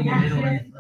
putting a needle in.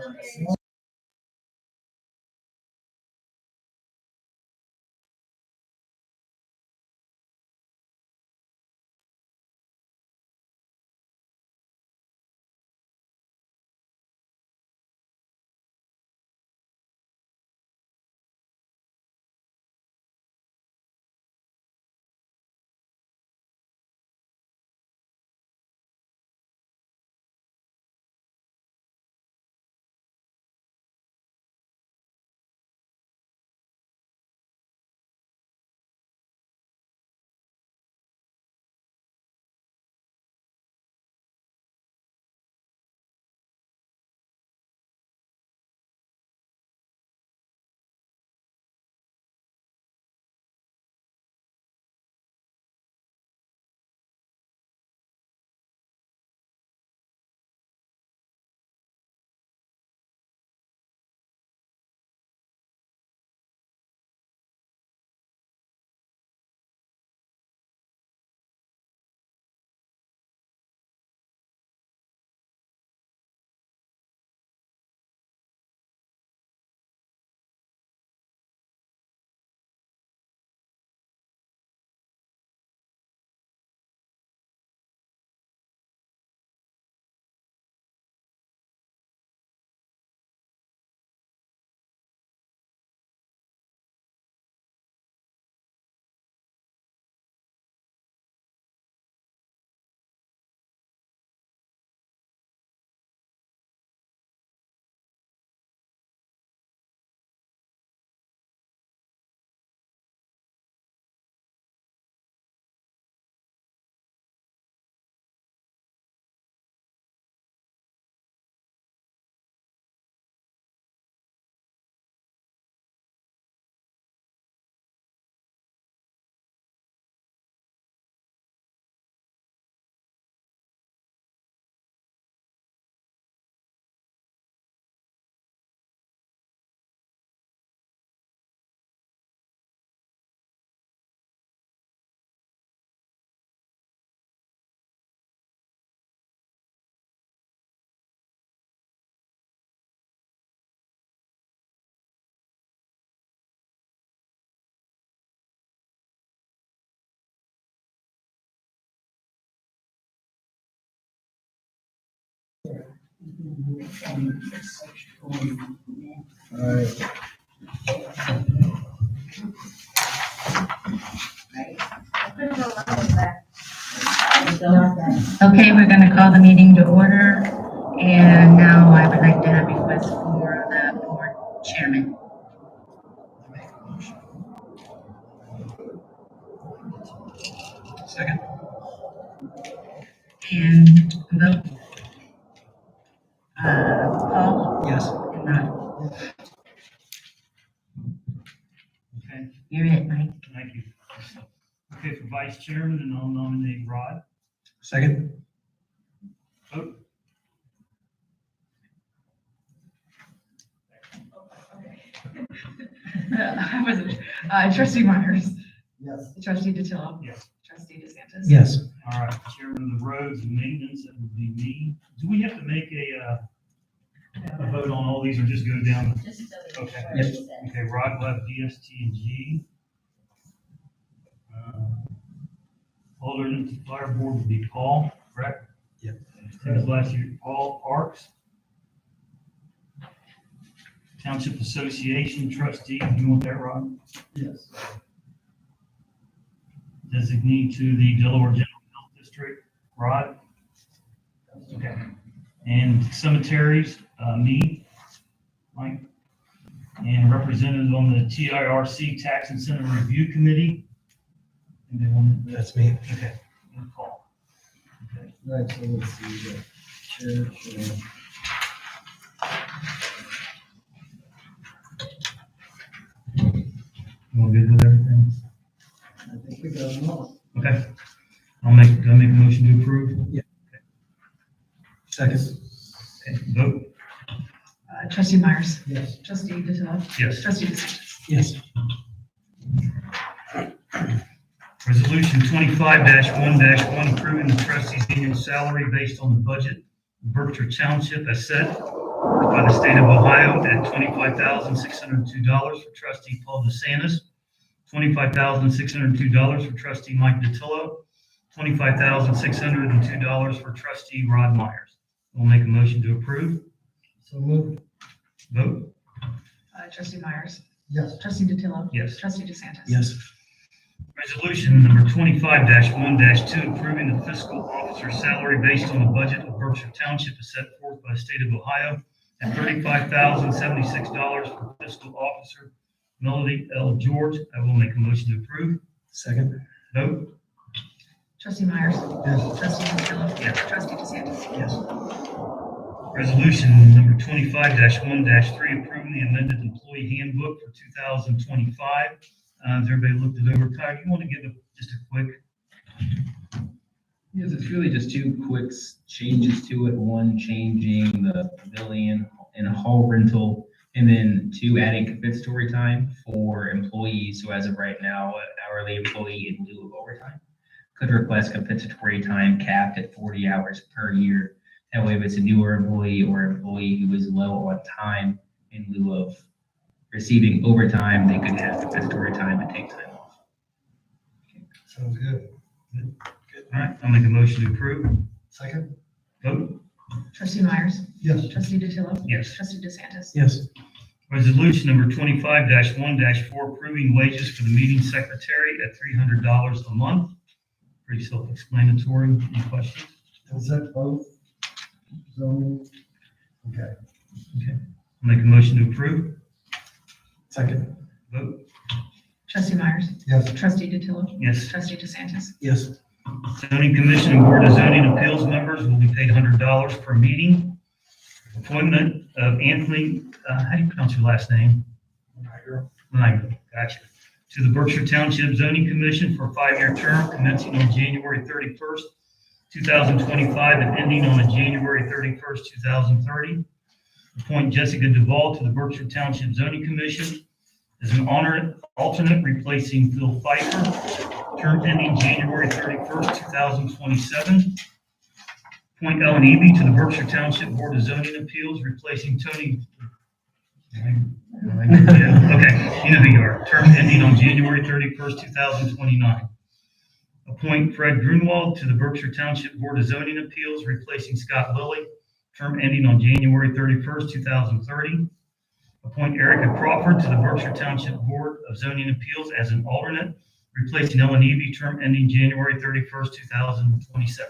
Okay, we're going to call the meeting to order, and now I would like to have requests for the board chairman. Second. And vote. Paul? Yes. And Rod? Okay, You're it, Mike. thank you. Okay, for vice chairman, and I'll nominate Rod. Second. Vote. I wasn't, trustee Myers, Yes. trustee DeTillo. Yes. Trustee DeSantis. Yes. All right, chairman of the roads and maintenance, that would be me. Do we have to make a vote on all these or just go down? Okay. Yes. Okay, Rod will have D, S, T, and G. Alternate fire board would be Paul, correct? Yep. Same as last year, Paul Parks. Township Association trustee, you want that, Rod? Yes. Designee to the Delaware General Health District, Rod. Okay. And cemeteries, me, Mike. And representative on the TIRC Tax Incentive Review Committee. And they want, That's me. okay, good call. Okay. Right, so let's see, the chair. You all good with everything? I think we got them all. Okay. Do I make a motion to approve? Second. Okay, vote. Trustee Myers, Yes. trustee DeTillo. Yes. Trustee DeSantis. Yes. Resolution 25-1-1, approving the trustee's annual salary based on the budget of Berkshire Township as set. by the state of Ohio at $25,602 for trustee Paul DeSantis, $25,602 for trustee Mike DiTillo, $25,602 for trustee Rod Myers. We'll make a motion to approve. So moved. Vote. Trustee Myers. Yes. Trustee DiTillo. Yes. Trustee DeSantis. Yes. Resolution number 25-1-2, approving the fiscal officer salary based on the budget of Berkshire Township as set forth by the state of Ohio at $35,076 for fiscal officer Melody L. George. I will make a motion to approve. Second. Vote. Trustee Myers. Yes. Trustee DiTillo. Yes. Trustee DeSantis. Yes. Resolution number 25-1-3, approving the amended employee handbook for 2025. Has everybody looked it over? Kyle, you want to give just a quick? Yes, it's really just two quick changes to it. One, changing the pavilion and a hall rental, and then two, adding compensatory time for employees. So as of right now, an hourly employee in lieu of overtime could request compensatory time capped at 40 hours per year. That way, if it's a newer employee or employee who is low on time in lieu of receiving overtime, they could have compensatory time and take time off. Sounds good. All right, I'll make a motion to approve. Second? Vote. Trustee Myers. Yes. Trustee DiTillo. Yes. Trustee DeSantis. Yes. Resolution number 25-1-4, approving wages for the meeting secretary at $300 a month. Pretty self-explanatory. Any questions? Is that both zoning? Okay. I'll make a motion to approve. Second. Vote. Trustee Myers. Yes. Trustee DiTillo. Yes. Trustee DeSantis. Yes. Zoning Commission and Board of Zoning Appeals members will be paid $100 per meeting. Appointment of Anthony, how do you pronounce your last name? Niger. Gotcha. To the Berkshire Township Zoning Commission for a 5-year term commencing on January 31st, 2025 and ending on January 31st, 2030. Appoint Jessica Duvall to the Berkshire Township Zoning Commission as an alternate replacing Phil Pfeiffer, term ending January 31st, 2027. Appoint Ellen Eby to the Berkshire Township Board of Zoning Appeals, replacing Tony. Yeah, okay, you know who you are. Term ending on January 31st, 2029. Appoint Fred Grunwald to the Berkshire Township Board of Zoning Appeals, replacing Scott Lilly, term ending on January 31st, 2030. Appoint Erica Crawford to the Berkshire Township Board of Zoning Appeals as an alternate, replacing Ellen Eby, term ending January 31st, 2027.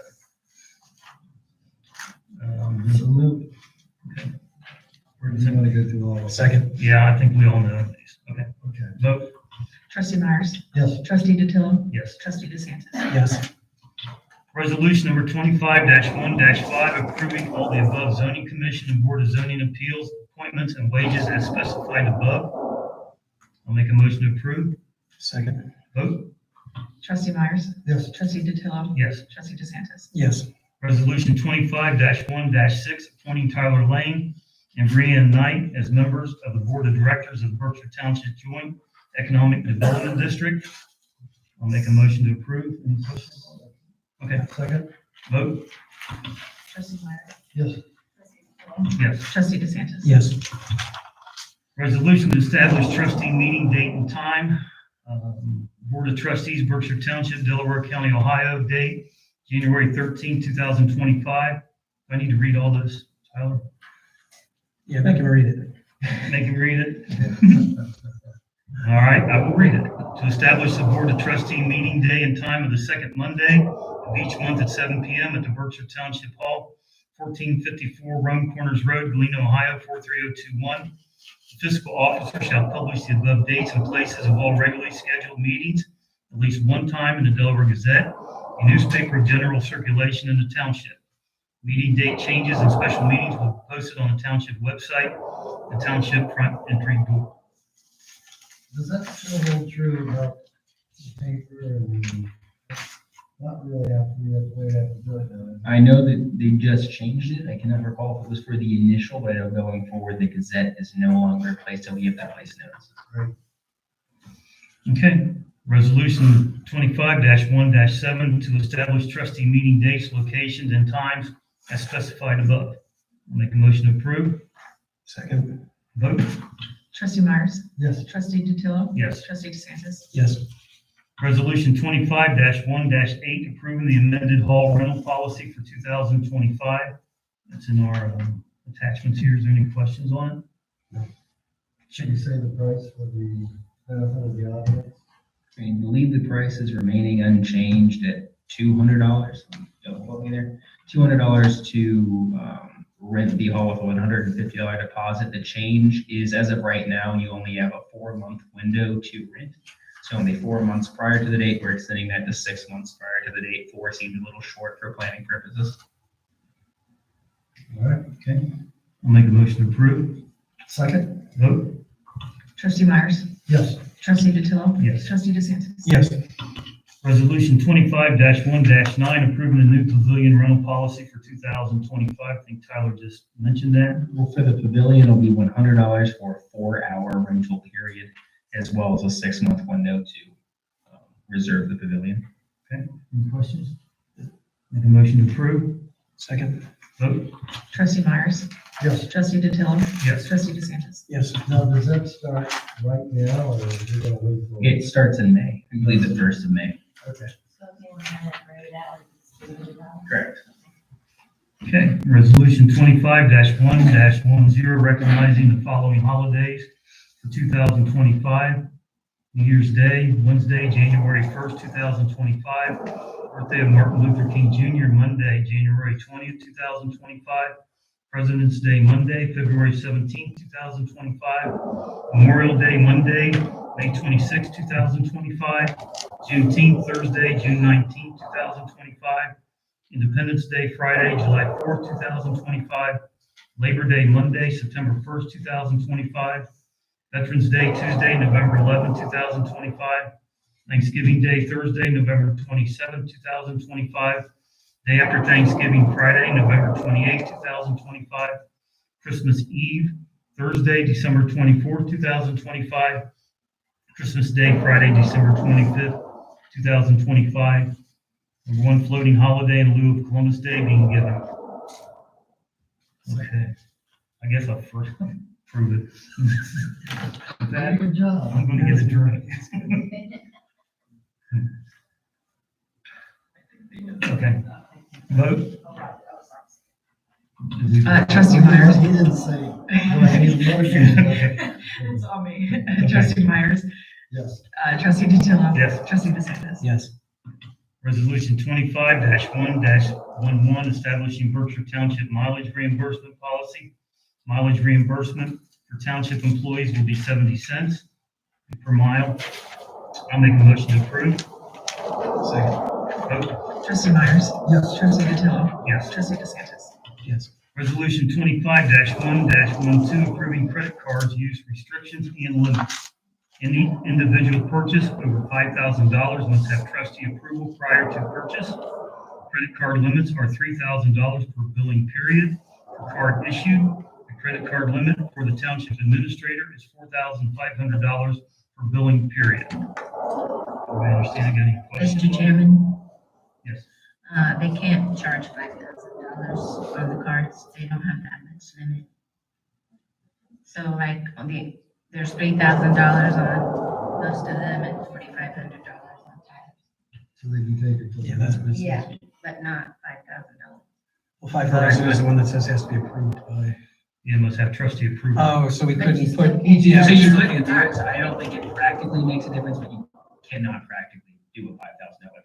So moved. Okay. We're just gonna go through all of them. Second. Yeah, I think we all know these. Okay, Okay. vote. Trustee Myers. Yes. Trustee DiTillo. Yes. Trustee DeSantis. Yes. Resolution number 25-1-5, approving all the above zoning commission and board of zoning appeals appointments and wages as specified above. I'll make a motion to approve. Second. Vote. Trustee Myers. Yes. Trustee DiTillo. Yes. Trustee DeSantis. Yes. Resolution 25-1-6, appointing Tyler Lane and Brianne Knight as members of the Board of Directors of the Berkshire Township Joint Economic Development District. I'll make a motion to approve. Any questions? Okay, Second? vote. Trustee Myers. Yes. Trustee DiTillo. Yes. Trustee DeSantis. Yes. Resolution to establish trustee meeting date and time. Board of Trustees, Berkshire Township, Delaware County, Ohio, date January 13, 2025. Do I need to read all this, Tyler? Yeah, make him read it. Make him read it? All right, I will read it. To establish the Board of Trustee meeting day and time of the second Monday of each month at 7 p.m. at the Berkshire Township Hall, 1454 Rome Corners Road, Galena, Ohio, 43021. The fiscal officer shall publish the above dates and places of all regularly scheduled meetings at least one time in the Delaware Gazette, a newspaper of general circulation in the township. Meeting date changes and special meetings will be posted on the township website, the township front entry door. Does that still hold true about the paper and not really have to be that way, have to do it now? I know that they just changed it. I cannot recall if it was for the initial, but I know going forward, the Gazette is no longer a place that we have that place notice. Okay, resolution 25-1-7 to establish trustee meeting dates, locations, and times as specified above. I'll make a motion to approve. Second. Vote? Trustee Myers, Yes. trustee DeTillo, Yes. trustee DeSantis, Yes. Resolution 25-1-8, approving the amended hall rental policy for 2025. That's in our attachments here. Is there any questions on it? Should you say the price for the benefit of the audience? I believe the price is remaining unchanged at $200. Don't quote me there. $200 to rent the hall with a $150 deposit. The change is, as of right now, you only have a 4-month window to rent. So only 4 months prior to the date. We're extending that to 6 months prior to the date. 4 seemed a little short for planning purposes. All right, Okay. I'll make a motion to approve. second? Vote? trustee Myers, Yes. trustee DeTillo, Yes. trustee DeSantis. Yes. Resolution 25-1-9, approving the new pavilion rental policy for 2025. I think Tyler just mentioned that. Well, for the pavilion, it'll be $100 for a 4-hour rental period, as well as a 6-month window to reserve the pavilion. Okay, any questions? Make a motion to approve. Second. Vote? Trustee Myers, Yes. trustee DeTillo, Yes. trustee DeSantis. Yes. Now, does that start right now, or is it gonna wait for? It starts in May, I believe the 1st of May. Okay. So if you want to have it grayed out, it's $200. Correct. Okay, resolution 25-1-10, recognizing the following holidays for 2025. New Year's Day, Wednesday, January 1st, 2025. Birthday of Martin Luther King Jr., Monday, January 20th, 2025. President's Day, Monday, February 17th, 2025. Memorial Day, Monday, May 26th, 2025. Juneteenth, Thursday, June 19th, 2025. Independence Day, Friday, July 4th, 2025. Labor Day, Monday, September 1st, 2025. Veterans Day, Tuesday, November 11th, 2025. Thanksgiving Day, Thursday, November 27th, 2025. Day after Thanksgiving, Friday, November 28th, 2025. Christmas Eve, Thursday, December 24th, 2025. Christmas Day, Friday, December 25th, 2025. Number one floating holiday in lieu of Columbus Day being given. Okay, I guess I'll first prove it. With that, Good job. I'm gonna get a drink. Okay, vote? Trustee Myers. He didn't say, do I need a motion? Okay. It's all me. Trustee Myers, Yes. trustee DeTillo. Yes. Trustee DeSantis. Yes. Resolution 25-1-11, establishing Berkshire Township mileage reimbursement policy. Mileage reimbursement for township employees will be 70 cents per mile. I'll make a motion to approve. Second. Vote? Trustee Myers, Yes. trustee DeTillo, Yes. trustee DeSantis. Yes. Resolution 25-1-12, approving credit cards use restrictions and limits. Any individual purchase over $5,000 must have trustee approval prior to purchase. Credit card limits are $3,000 per billing period. Per card issued, the credit card limit for the township administrator is $4,500 per billing period. Do I understand? Got any questions? Mr. Chairman, Yes. they can't charge $5,000 on the cards. They don't have that much limit. So like, there's $3,000 on most of them and $4,500 on titles. So they can take it to. Yeah, that's what it says. Yeah, but not $5,000. Well, $5,000 is the one that says has to be approved by. You must have trustee approval. Oh, so we But couldn't you put still can't ETS. So you could do it. I don't think it practically makes a difference, but you cannot practically do a $5,000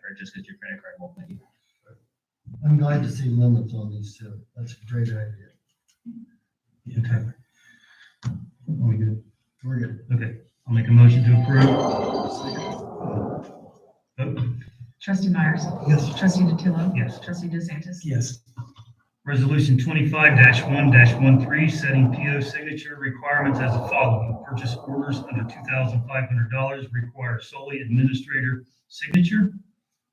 purchase because your credit card won't let you. I'm glad to see limits on these too. That's a great idea. Okay. Are we good? We're good. Okay, I'll make a motion to approve. Vote? Trustee Myers, Yes. trustee DeTillo. Yes. Trustee DeSantis. Yes. Resolution 25-1-13, setting PO signature requirements as the following. Purchase orders under $2,500 require solely administrator signature.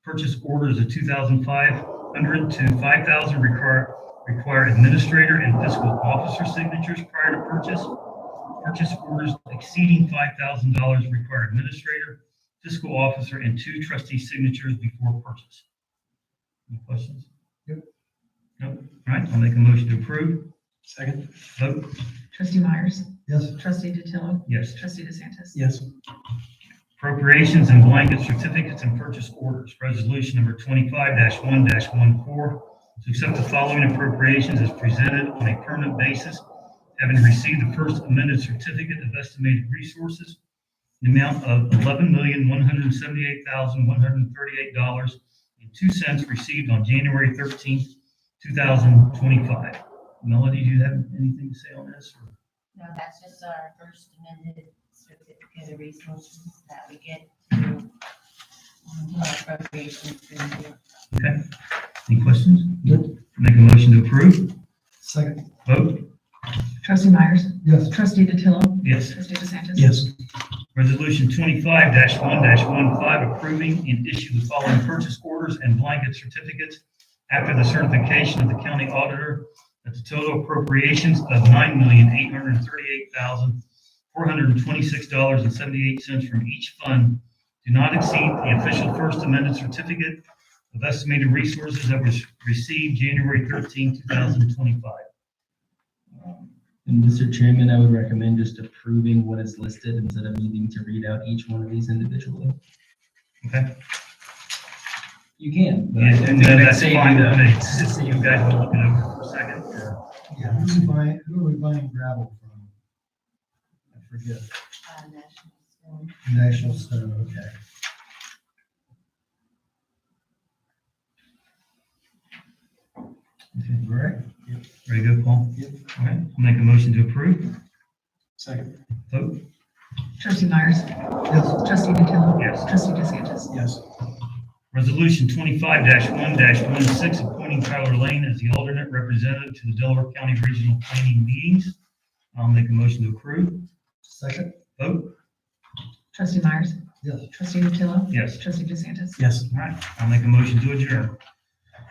Purchase orders of $2,500 to $5,000 require administrator and fiscal officer signatures prior to purchase. Purchase orders exceeding $5,000 require administrator, fiscal officer, and 2 trustee signatures before purchase. Any questions? Yep. Nope. All right, I'll make a motion to approve. Second. Vote? Trustee Myers, Yes. trustee DeTillo, Yes. trustee DeSantis. Yes. Appropriations and blanket certificates and purchase orders. Resolution number 25-1-14, to accept the following appropriations as presented on a permanent basis, having received the first amended certificate of estimated resources, the amount of $11,178,138.02 received on January 13th, 2025. Melody, do you have anything to say on this? or- No, that's just our first amended certificate of resources that we get to our appropriations for the year. Okay, any questions? Make a motion to approve. Second. Vote? Trustee Myers, Yes. trustee DeTillo, Yes. trustee DeSantis. Yes. Resolution 25-1-15, approving and issue the following purchase orders and blanket certificates after the certification of the county auditor that the total appropriations of $9,838,426.78 from each fund do not exceed the official first amended certificate of estimated resources that was received January 13, 2025. And Mr. Chairman, I would recommend just approving what is listed instead of needing to read out each one of these individually. Okay? You can. but I Yeah, think and that that's saves fine. you the- Just you guys want to look it over for a second? Yeah, who are we buying gravel from? I forget. National Stone. National Stone, okay. Okay, All right. Very good, Paul. Yep. All right, I'll make a motion to approve. Second. Vote? Trustee Myers, Yes. trustee DeTillo, Yes. trustee DeSantis. Yes. Resolution 25-1-16, appointing Tyler Lane as the alternate representative to the Delaware County Regional Planning Meetings. I'll make a motion to approve. Second. Vote? Trustee Myers, Yes. trustee DeTillo, Yes. trustee DeSantis. Yes. All right, I'll make a motion to adjourn.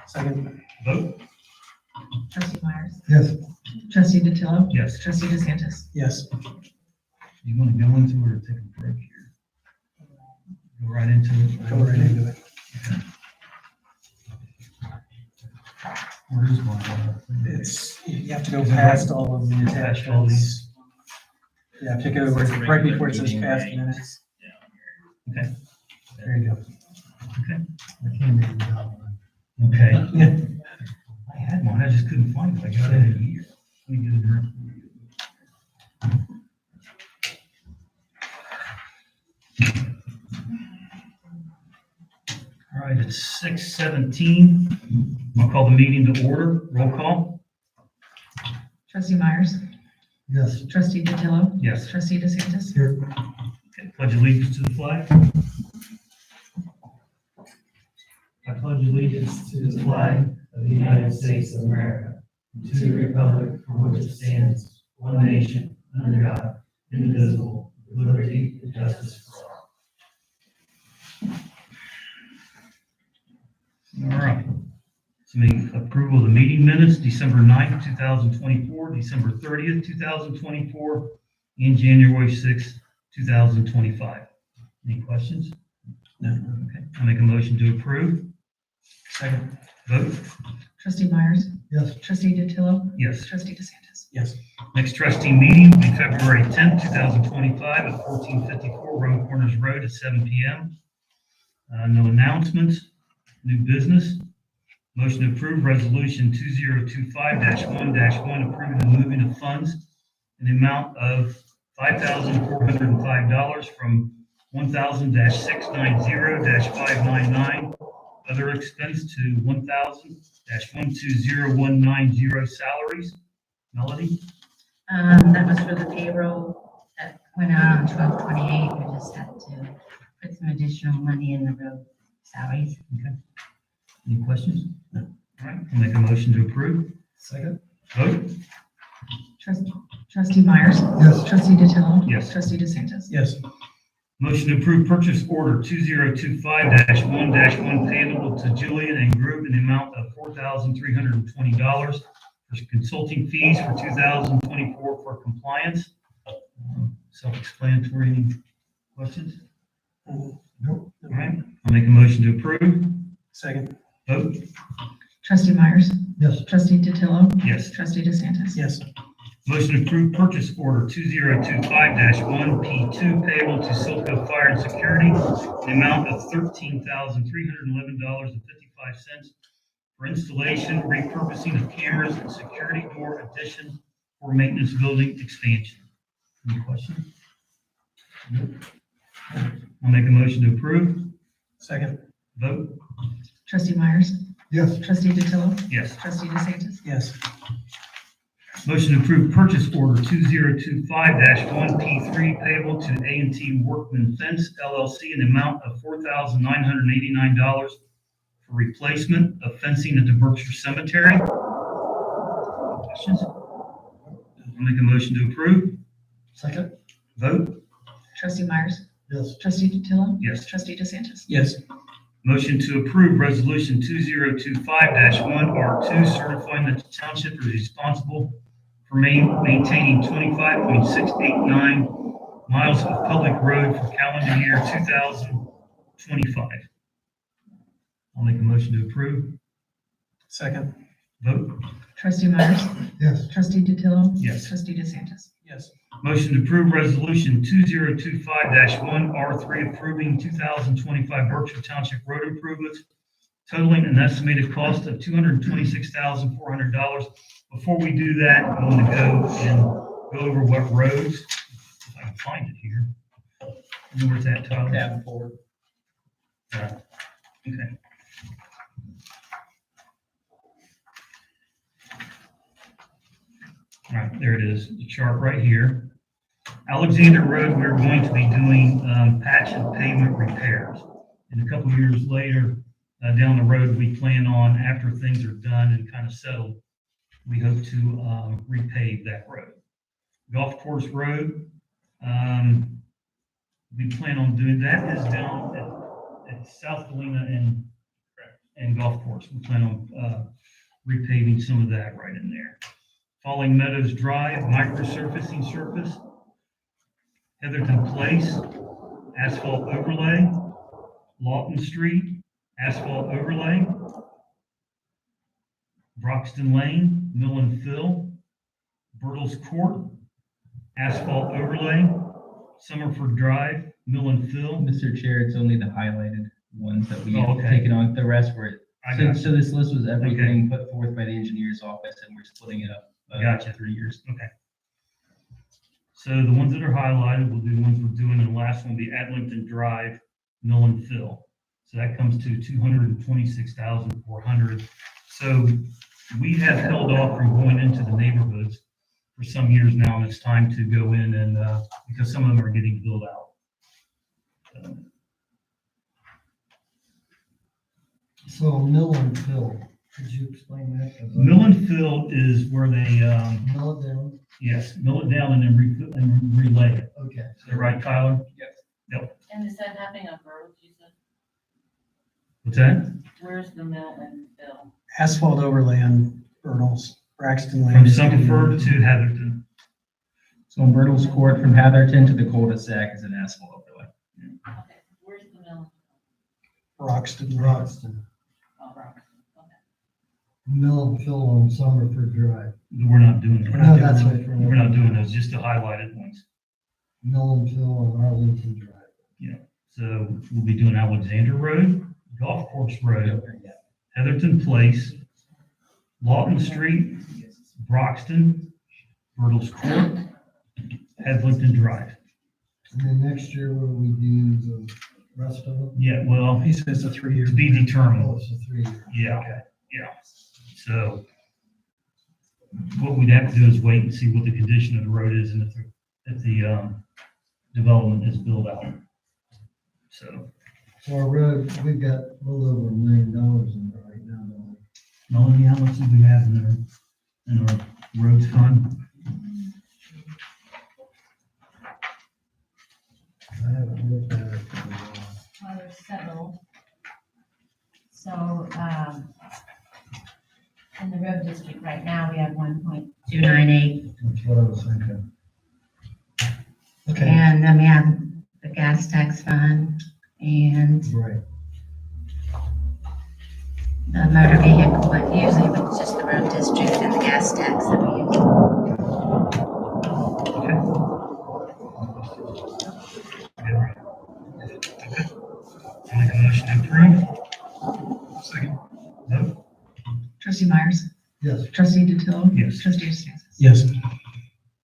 Second. Vote? Trustee Myers, Yes. trustee DeTillo, Yes. trustee DeSantis. Yes. You want to go into it or take a break here? Go right into it? Go right into it. Where is my? It's, you have to go past all of the Past all these. attachments. Yeah, pick over right before it says past minutes. Okay, There you go. okay, I can't read that one. okay. Yeah. I had one, I just couldn't find it. I got it in here. Let me get it here. All right, it's 6:17. I'll call the meeting to order. Roll call. Trustee Myers, Yes. trustee DeTillo, Yes. trustee DeSantis. Here. Okay, pledge allegiance to the flag. I pledge allegiance to the flag of the United States of America, and to the republic for which it stands, one nation, under God, indivisible, with liberty and justice for all. All right. So make approval of the meeting minutes, December 9th, 2024, December 30th, 2024, and January 6th, 2025. Any questions? No. Okay, I'll make a motion to approve. Second. Vote? Trustee Myers, Yes. trustee DeTillo, Yes. trustee DeSantis. Yes. Next trustee meeting will be February 10th, 2025 at 1454 Rome Corners Road at 7 p.m. No announcements, new business. Motion to approve resolution 2025-1-1, approving the moving of funds in the amount of $5,405 from 1,000-690-599 other expense to 1,000-120190 salaries. Melody? That was for the payroll that went out on 12/28. We just had to put some additional money in the road salaries. Okay. Any questions? No. All right, I'll make a motion to approve. Second. Vote? Trustee Myers, Yes. trustee DeTillo, Yes. trustee DeSantis. Yes. Motion to approve purchase order 2025-1-1 payable to Julian and Group in the amount of $4,320 for consulting fees for 2024 for compliance. Self-explanatory. Any questions? Nope. All right, I'll make a motion to approve. Second. Vote? Trustee Myers, Yes. trustee DeTillo, Yes. trustee DeSantis. Yes. Motion to approve purchase order 2025-1P2 payable to Silco Fire and Security, the amount of $13,311.55 for installation, repurposing of cameras and security door addition for maintenance building expansion. Any questions? I'll make a motion to approve. Second. Vote? Trustee Myers, Yes. trustee DeTillo, Yes. trustee DeSantis, Yes. Motion to approve purchase order 2025-1P3 payable to A&T Workman Fence LLC in the amount of $4,989 for replacement of fencing at the Berkshire Cemetery. Questions? I'll make a motion to approve. Second. Vote? trustee Myers, Yes. trustee DeTillo, Yes. trustee DeSantis, Yes. Motion to approve resolution 2025-1R2 certifying that the township is responsible for maintaining 25.689 miles of public road for calendar year 2025. I'll make a motion to approve. Second. Vote? trustee Myers, Yes. trustee DeTillo, Yes. trustee DeSantis, Yes. Motion to approve resolution 2025-1R3 approving 2025 Berkshire Township road improvements totaling an estimated cost of $226,400. Before we do that, I'm going to go over what roads, if I can find it here. You know where it's at, Tyler? Tab 4. Okay. All right, there it is, the chart right here. Alexander Road, we're going to be doing patch and pavement repairs. And a couple of years later, down the road, we plan on, after things are done and kind of settled, we hope to repave that road. Golf Course Road, we plan on doing that is down at South Galena and Golf Course. We plan on repaving some of that right in there. Falling Meadows Drive, microsurfacing surface. Heatherton Place, asphalt overlay. Lawton Street, asphalt overlay. Broxton Lane, mill and fill. Bertles Court, asphalt overlay. Summerford Drive, mill and fill. Mr. Chair, it's only the highlighted ones that we Oh, have okay. taken on. The rest were, I so, got so this list was everything put forth by the engineer's office, and we're splitting it up. Gotcha. 3 years. Okay. So the ones that are highlighted, we'll do the ones we're doing, and the last one will be Adlington Drive, mill and fill. So that comes to $226,400. So we have held off from going into the neighborhoods for some years now, and it's time to go in and, because some of them are getting built out. So mill and fill, could you explain that? 'Cause I- Mill and fill is where they, Mill it down, yes, mill it down and then relay it. okay. Is that right, Tyler? And is that happening on roads, you said? What's that? Where's the mill and fill? Asphalt overlay on Bertles, Braxton Lane. From Summerford to Heatherton. So on Bertles Court, from Hatherton to the cul-de-sac is an asphalt overlay. Okay, where's the mill? Broxton. Broxton, Oh, Robertson, okay. mill and fill on Summerford Drive. We're not doing We're that. not No, that's doing right. We're not doing those, just the highlighted ones. Mill and fill on Arlington Drive. So we'll be doing Alexander Road, Golf Course Road, Heatherton Place, Lawton Street, Broxton, Bertles Court, Heatherton Drive. And then next year, will we do the rest of them? Yeah, well, He says a 3 year. to be Oh, determined. it's a 3 year. Yeah, Okay. yeah. So what we'd have to do is wait and see what the condition of the road is and if the development is built out. So, So our road, we've got a little over $1 million in there right now, don't we? Melanie, how much do we have in our roads fund? I haven't looked at it for a while. Well, there's several. So, in the road district right now, we have 1.298. That's what I was thinking. Okay, And then we have the gas tax fund and right. the motor vehicle, but usually it's just the road district and the gas tax that we use. Myers, Yes. trustee DeTille. Yes. Trustee DeSantis. Yes.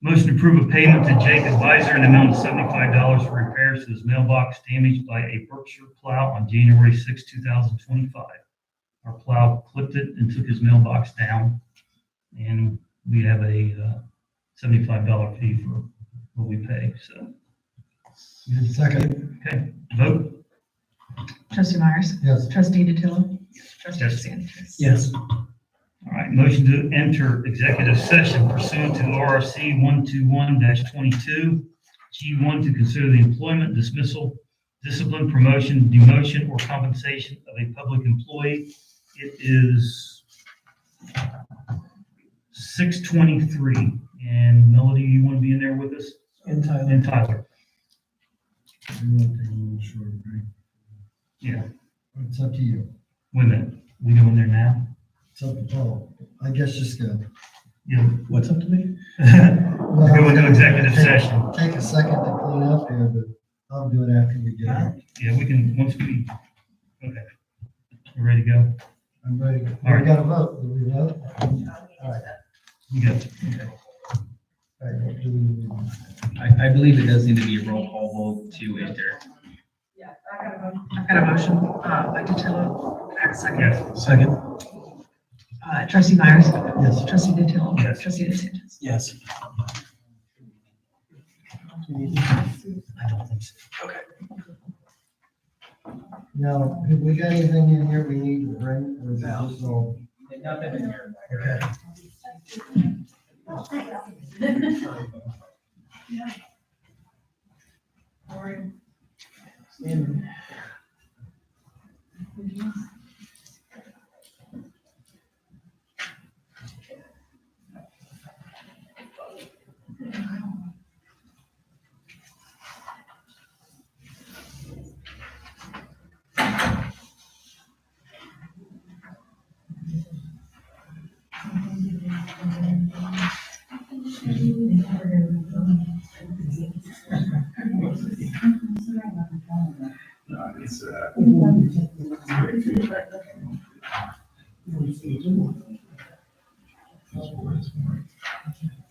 Motion to approve a payment to Jake Advisor in the amount of $75 for repairs to his mailbox damaged by a Berkshire plow on January 6, 2025. Our plow clipped it and took his mailbox down, and we have a $75 fee for what we pay, so. Second. Okay, vote? Trustee Myers, Yes. trustee DeTille. Trustee Yes. DeSantis. Yes. All right, motion to enter executive session pursuant to ORC 121-22, G1, to consider the employment, dismissal, discipline, promotion, demotion, or compensation of a public employee. It is 6:23, and Melody, you want to be in there with us? And Tyler. And Tyler, You want to take a little short break? yeah, It's up to you. wait a minute, we go in there now? It's up to Paul. I guess just go. Yeah. What's up to me? Go into executive session. Take a second to clean up here, but I'll do it after we get out. Yeah, we can, once we, okay. You ready to go? I'm ready. All right. We got a vote. Do we vote? All right. You got it. Okay. All right, what do we need? I believe it does need to be a roll call vote to enter. I've got a motion, by DeTille. Can I have a second? Yes. Second. Trustee Myers, Yes. trustee DeTille. Yes. Trustee DeSantis. Yes. I don't think so. Now, have we got anything in here we need to bring, or is it just all? Nothing in here. Okay.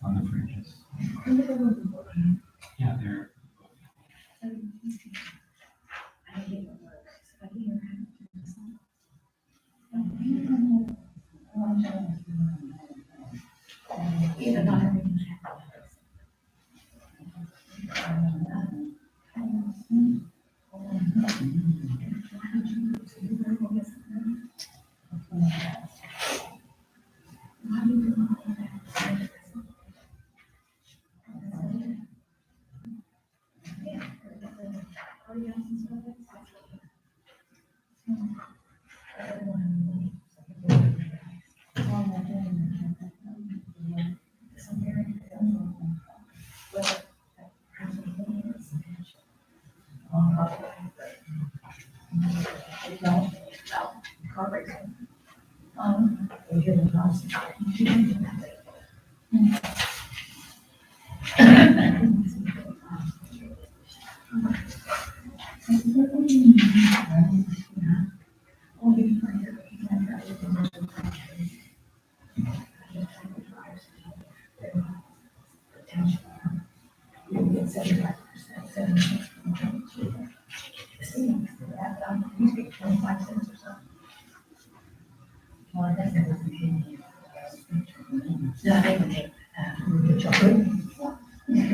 On the fringes. Yeah, they're.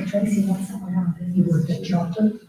Tracy wants someone else. You work at chocolate?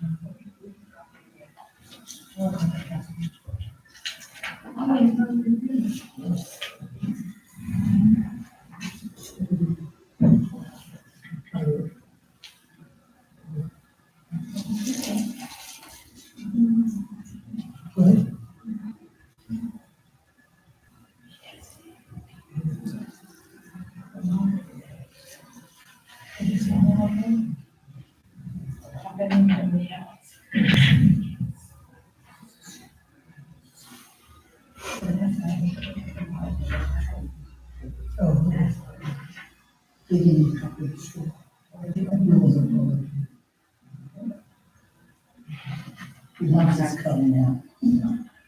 He loves that coming out.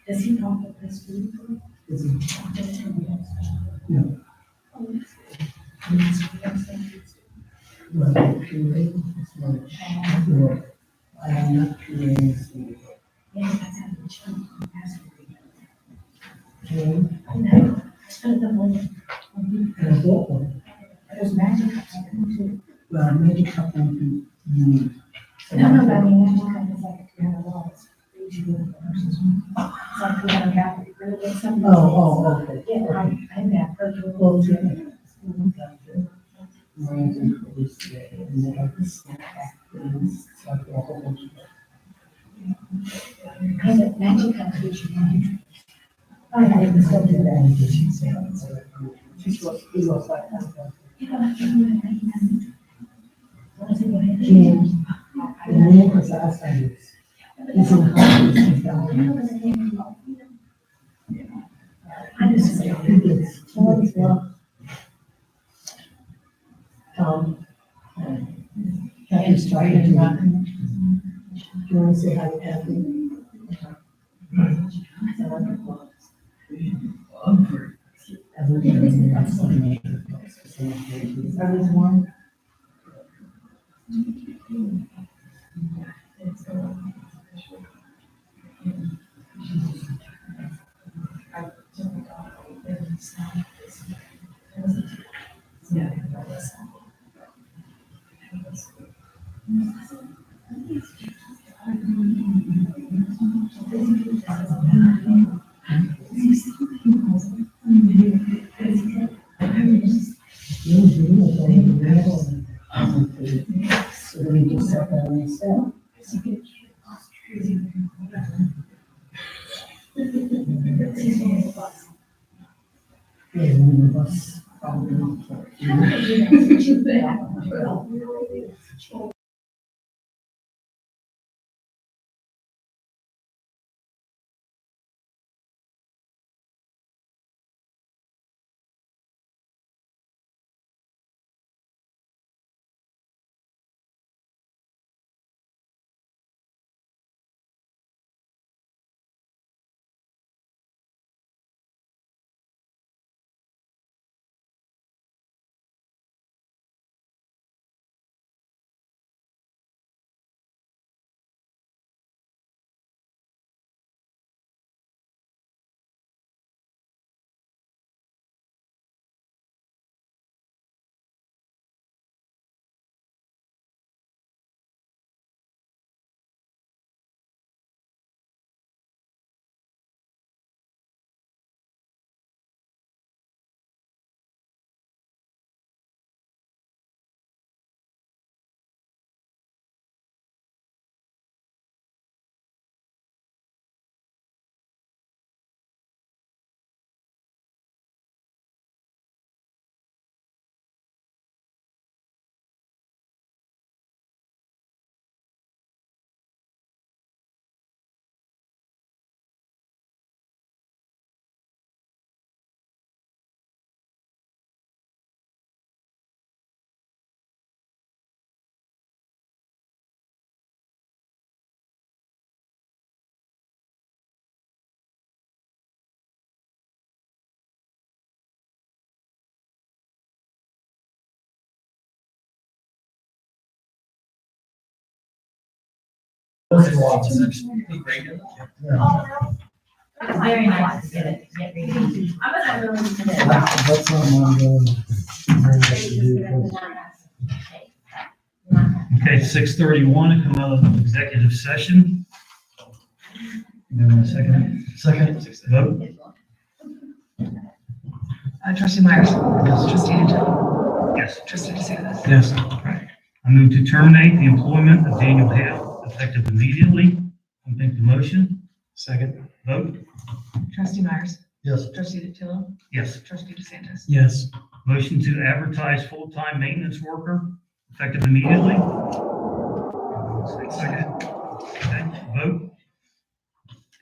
Does he talk at this food? Is he? Yeah. Well, period, it's not, or, I am not creating. Okay. And what one? There's magic. Well, magic cup won't be unique. No, but I mean, magic cup is like $300. It's like we have a gap, it's something. Okay. Yeah, I'm that. Well, yeah. Mine's increased, and then I can snap back things, so I can a whole bunch of. Because it magic cup gives you money. I didn't still do that. She's what, he was like, James, the name was last time. He's in college, he's down here. I just say, He gets, well. Kathy's talking to me. Do you want to say hi to Kathy? Everyone's warm? So then we just set that on the step. Yeah, when the bus probably. It's very nice to get ready. That's what I'm going Okay, 6:31, come out of executive session. Second. Vote. Trustee Myers. Yes. Trustee Angela. Yes. Trustee DeSantis. Yes. I move to terminate the employment of Daniel Hale effective immediately. I make the motion. Second. Vote. Trustee Myers. Yes. Trustee DeTillo. Yes. Trustee DeSantis. Yes. Motion to advertise full-time maintenance worker effective immediately. Second. Okay, vote.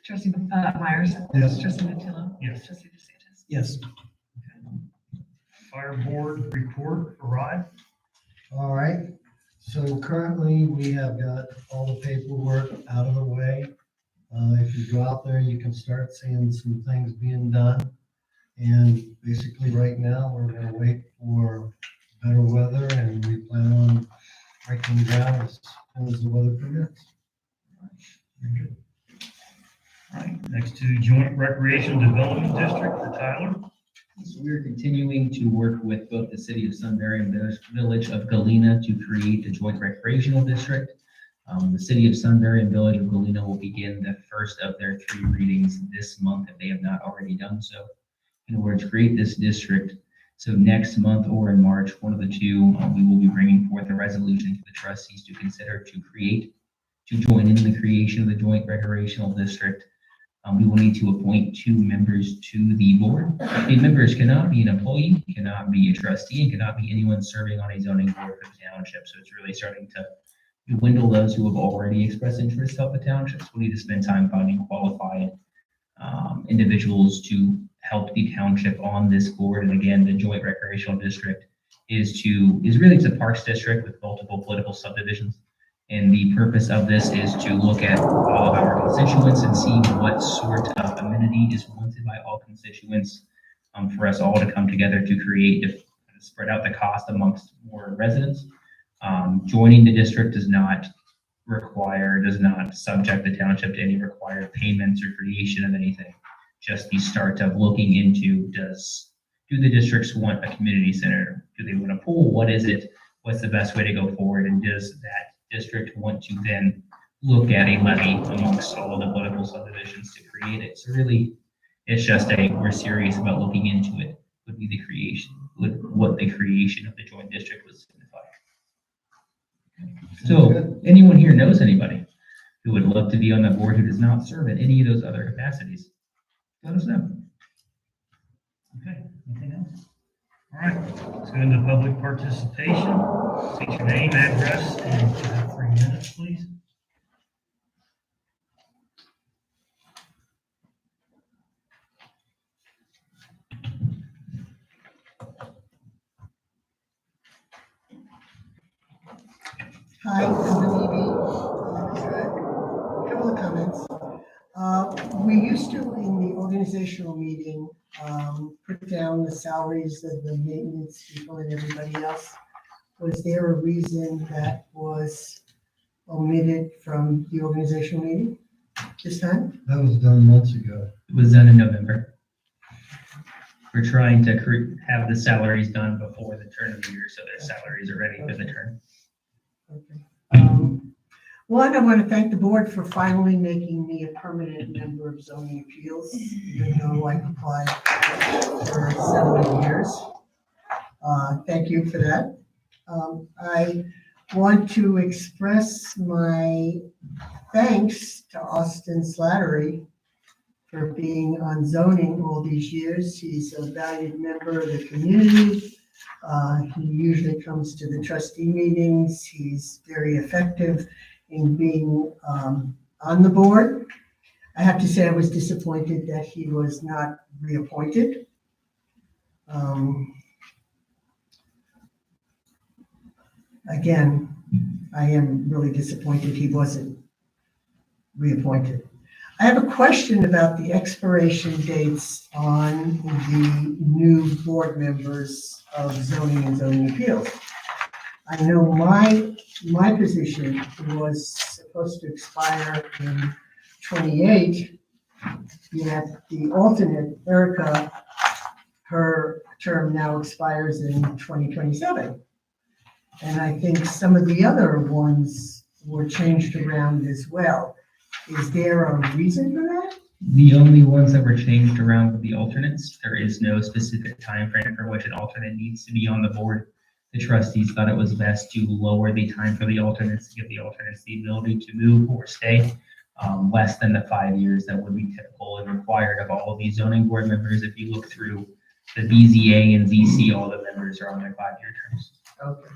Trustee Myers. Yes. Trustee DeTillo. Yes. Trustee DeSantis. Yes. Fire board report for Rod. All right, so currently we have got all the paperwork out of the way. If you go out there, you can start seeing some things being done. And basically right now, we're gonna wait for better weather, and we plan on breaking ground as soon as the weather permits. Very good. All right, next to Joint Recreation Development District for Tyler. So we are continuing to work with both the city of Sunbury and the village of Galena to create the joint recreational district. The city of Sunbury and village of Galena will begin the first of their 3 readings this month if they have not already done so, in order to create this district. So next month or in March, one of the two, we will be bringing forth a resolution to the trustees to consider to join in the creation of the joint recreational district. We will need to appoint 2 members to the board. The members cannot be an employee, cannot be a trustee, and cannot be anyone serving on a zoning board for the township. So it's really starting to dwindle those who have already expressed interest to help the township. So we need to spend time finding qualified individuals to help the township on this board. And again, the joint recreational district is really it's a parks district with multiple political subdivisions. And the purpose of this is to look at all of our constituents and see what sort of amenity is wanted by all constituents, for us all to come together to create, to spread out the cost amongst more residents. Joining the district does not subject the township to any required payments or creation of anything. Just the start of looking into, do the districts want a community center? Do they want a pool? What is it? What's the best way to go forward? And does that district want to then look at a levy amongst all of the political subdivisions to create it? So really, it's just we're serious about looking into it, what the creation of the joint district would signify. So anyone here knows anybody who would love to be on the board who does not serve in any of those other capacities, let us know. Okay, anything else? All right, let's go into public participation. State your name, address, and you have 3 minutes, please. Hi, I'm couple of comments. We used to, in the organizational meeting, put down the salaries of the maintenance people and everybody else. Was there a reason that was omitted from the organizational meeting this time? That was done months ago. It was done in November. We're trying to have the salaries done before the turn of the year, so their salaries are ready for the turn. Okay. One, I want to thank the board for finally making me a permanent member of zoning appeals, even though I've applied for several years. Thank you for that. I want to express my thanks to Austin Slattery for being on zoning all these years. He's a valued member of the community. He usually comes to the trustee meetings. He's very effective in being on the board. I have to say I was disappointed that he was not reappointed. Again, I am really disappointed he wasn't reappointed. I have a question about the expiration dates on the new board members of zoning and zoning appeals. I know my position was supposed to expire in 28, yet the alternate, Erica, her term now expires in 2027. And I think some of the other ones were changed around as well. Is there a reason for that? The only ones that were changed around were the alternates. There is no specific time frame for which an alternate needs to be on the board. The trustees thought it was best to lower the time for the alternates to give the alternates the ability to move or stay less than the 5 years that would be typical and required of all of these zoning board members. If you look through the BZA and ZC, all the members are on their 5-year terms. Okay.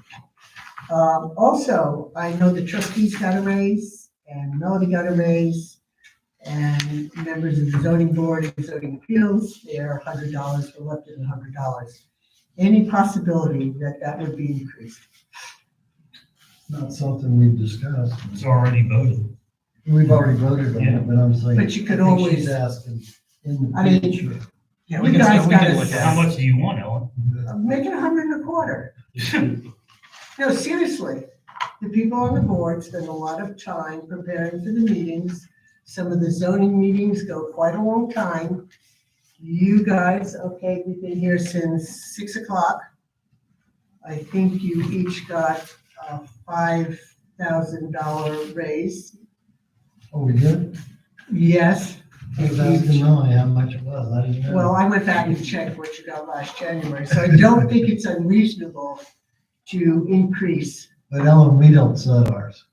Also, I know the trustees got a raise and Melody got a raise, and members of the zoning board and zoning appeals, their $100 were left at $100. Any possibility that that would be increased? Not something we've discussed. It's already voted. We've already voted on it, but I'm saying. But you could I think always- she's asking in I the mean, future. Yeah, You guys we got can it. look How at it. much do you want, Ellen? Make it $125. No, seriously, the people on the board spend a lot of time preparing for the meetings. Some of the zoning meetings go quite a long time. You guys, okay, we've been here since 6 o'clock. I think you each got a $5,000 raise. Oh, we did? Yes. I was asking Melanie how much it was. I didn't know. Well, I went back and checked what you got last January, so I don't think it's unreasonable to increase. But Ellen, we don't set ours.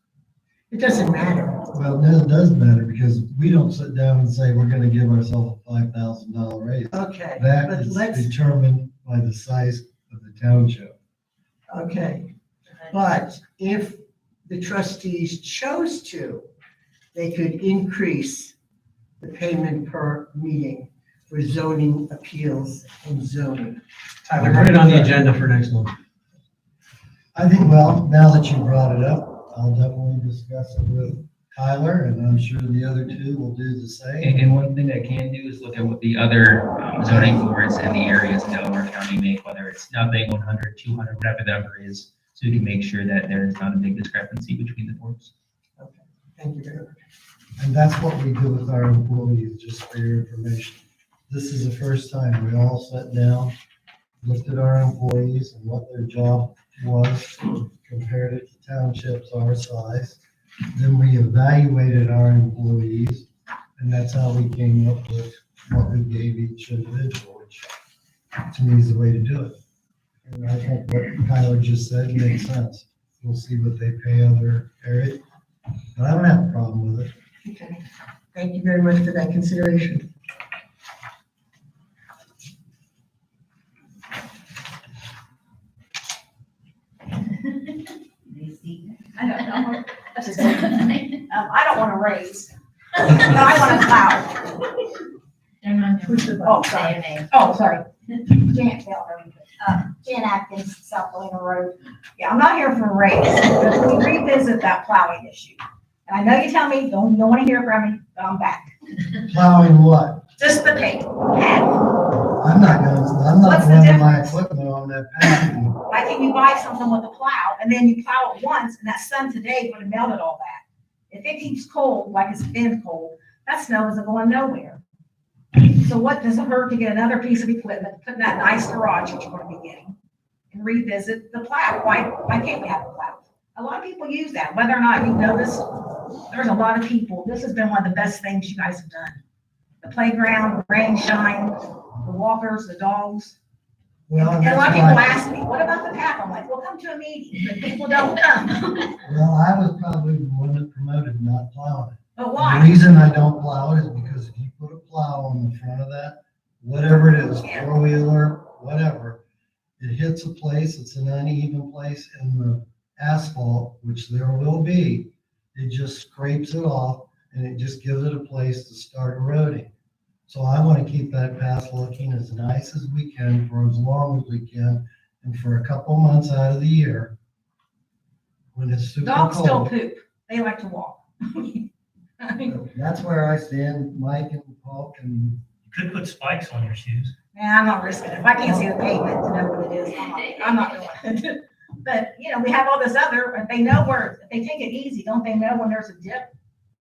It doesn't matter. Well, it does matter because we don't sit down and say we're gonna give ourselves a $5,000 raise. Okay, That but is let's, determined by the size of the township. okay. But if the trustees chose to, they could increase the payment per meeting for zoning appeals and zoning. Tyler, put it on the agenda for next month. I think, well, now that you brought it up, I'll definitely discuss it with Tyler, and I'm sure the other two will do the same. And one thing I can do is look at what the other zoning boards in the areas in Delaware County make, whether it's nothing, 100, 200, whatever the number is, so we can make sure that there is not a big discrepancy between the boards. Okay, thank you very much. And that's what we do with our employees, just for your information. This is the first time we all sat down, looked at our employees and what their job was, compared it to townships our size. Then we evaluated our employees, and that's how we came up with what we gave each individual, which to me is the way to do it. And I think what Tyler just said makes sense. We'll see what they pay other areas, but I don't have a problem with it. Okay, thank you very much for that consideration. I don't know. I don't want to raise, but I want to plow. They're not. Oh, sorry. Oh, sorry. Jan, Jan Atkins, South Helena Road. Yeah, I'm not here for a raise, but we revisit that plowing issue. And I know you tell me, don't want to hear from me, but I'm back. Plowing what? Just the paper, I'm not What's the running my difference? equipment on that path. Why can't you buy something with a plow and then you plow it once and that sun today would have melted all that? If it keeps cold, like it's been cold, that snow isn't going nowhere. So what does it hurt to get another piece of equipment, put in that nice garage that you're going to be getting and revisit the plow? Why can't we have a plow? A lot of people use that, whether or not you know this, there's a lot of people. This has been one of the best things you guys have done. The playground, the rain, shine, the walkers, the dogs. Well, And a lot of that's people why- ask me, what about the path? I'm like, well, come to a meeting, but people don't come. Well, I was probably the one that promoted not plowing it. But The why? reason I don't plow it is because if you put a plow on the front of that, whatever it is, four-wheeler, whatever, it hits a place, it's an uneven place in the asphalt, which there will be. It just scrapes it off and it just gives it a place to start eroding. So I want to keep that path looking as nice as we can for as long as we can and for a couple months out of the year when it's super Dogs still cold. poop. They like to walk. I mean, That's where I stand, Mike and Paul can, You could put spikes on your shoes. man, I'm not risking it. If I can't see the pavement to know what it is, I'm not doing it. But, you know, we have all this other, if they know where, if they take it easy, don't they know when there's a dip?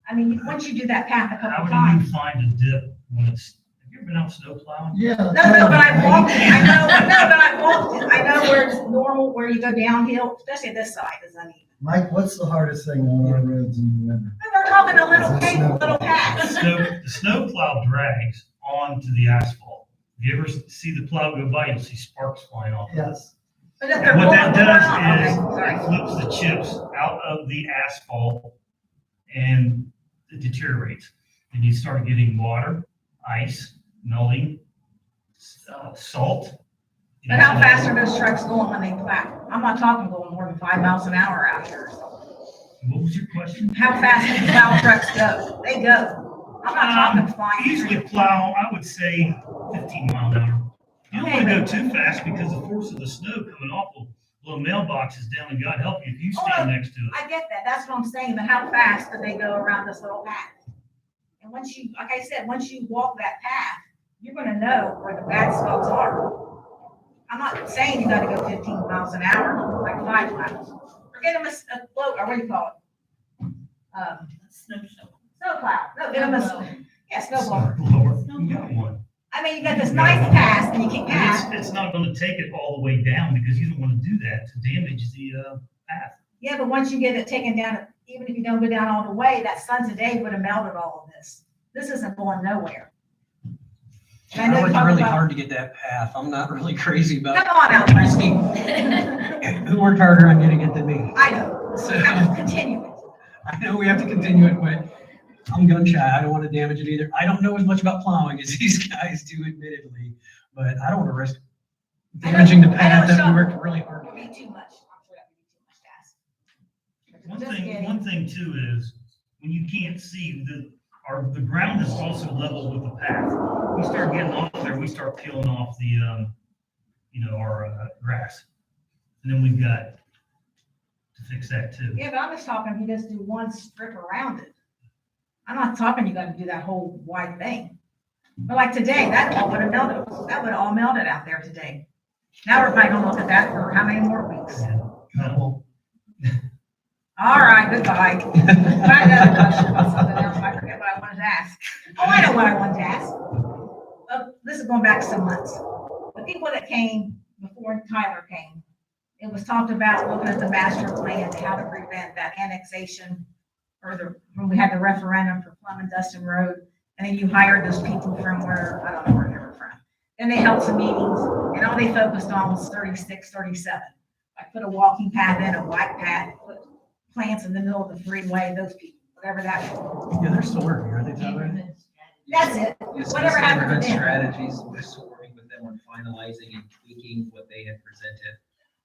I mean, once you do that path a How couple do times. you find a dip when it's, have you ever been out snow plowing? yeah. No, but I walked it. I know, but I walked it. I know where it's normal, where you go downhill, especially this side is uneven. Mike, what's the hardest thing on our roads in the winter? And we're talking a little paved, little The path. snow plow drags onto the asphalt. If you ever see the plow go by, you'll see sparks flying off. Yes. But if they're And what that pulling does around, is okay, it sorry. flips the chips out of the asphalt and it deteriorates. And you start getting water, ice, melting, salt. But how fast are those trucks going when they plow? I'm not talking going more than 5 miles an hour out here. What was your question? How fast do the plow trucks go? They go. I'm not talking flying. Usually plow, I would say 15 mile an hour. You don't want to go too fast because the force of the snow coming off will blow mailboxes down and God help you if you stand next to it. I get that. That's what I'm saying. But how fast do they go around this little path? And once you, like I said, once you walk that path, you're going to know where the bad spots are. I'm not saying you gotta go 15 miles an hour, like 5 miles. Or get them a float, or what do you call it? Snow shovel. Snowplow, no, get them yeah, snowblower. Lower, you got one. I mean, you got this nice pass, and you can And pass. it's not gonna take it all the way down because you don't wanna do that to damage the, path. Yeah, but once you get it taken down, even if you don't go down all the way, that sun today would have melted all of this. This isn't going nowhere. And I know I you worked talk really about- hard to get that path. I'm not really crazy about. Come on, Alfred. Who worked harder on getting it than me? I know, So, we have to continue it. I know we have to continue it, but I'm gun shy. I don't want to damage it either. I don't know as much about plowing as these guys do admittedly, but I don't want to risk damaging the path that we worked really hard. It'd be too much. I'm sure that would be too much to ask. One Just thing, kidding. one thing too is, when you can't see, the ground is also level with the path. We start getting off there, we start peeling off the, our, grass. And then we've got to fix that too. Yeah, but I'm just talking, if you just do one strip around it. I'm not talking you gotta do that whole wide thing. But like today, that all would have melted, that would have all melted out there today. Now we're probably gonna look at that for how many more weeks? Couple. All right, goodbye. But I had another question about something else, I forget what I wanted to ask. Oh, I know what I wanted to ask. This is going back some months. The people that came before Tyler came, it was talked about looking at the master plan, how to prevent that annexation, or when we had the referendum for Plum and Dustin Road, and then you hired those people from where, I don't know where they were from. Then they held some meetings, and all they focused on was 36, 37. Like put a walking path in, a bike path, put plants in the middle of the freeway, those people, whatever that is. Yeah, they're still working, aren't they, Tyler? That's it. Yes, Whatever those happened to neighborhood them? strategies, we're still working with them on finalizing and tweaking what they had presented.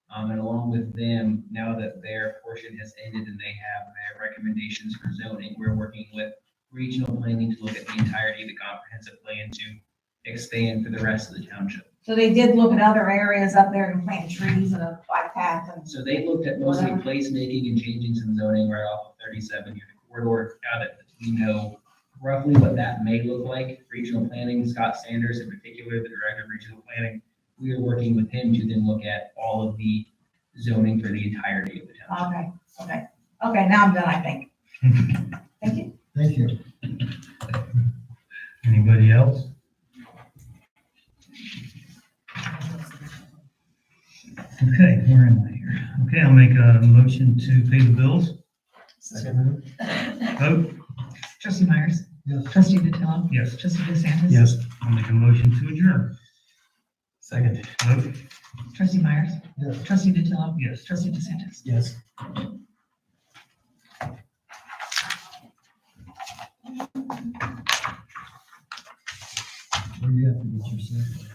And along with them, now that their portion has ended and they have their recommendations for zoning, we're working with regional planning to look at the entirety of the comprehensive plan to expand for the rest of the township. So they did look at other areas up there and plant trees and a bike path and. So they looked at mostly Whatever. placemaking and changing some zoning right off of 37 near the corridor. Now that we know roughly what that may look like, regional planning, Scott Sanders in particular, the director of regional planning, we are working with him to then look at all of the zoning for the entirety of the township. Okay, now I'm done, I think. Thank you. Thank you. Anybody else? Okay, where am I here? Okay, I'll make a motion to pay the bills. Second. Vote? Trustee Myers, Yes. trustee Vitale, Yes. trustee DeSantis. Yes. I'll make a motion to adjourn. Second. Vote? Trustee Myers, Yes. trustee Vitale, Yes. trustee DeSantis. Yes. Where do you have to get your second?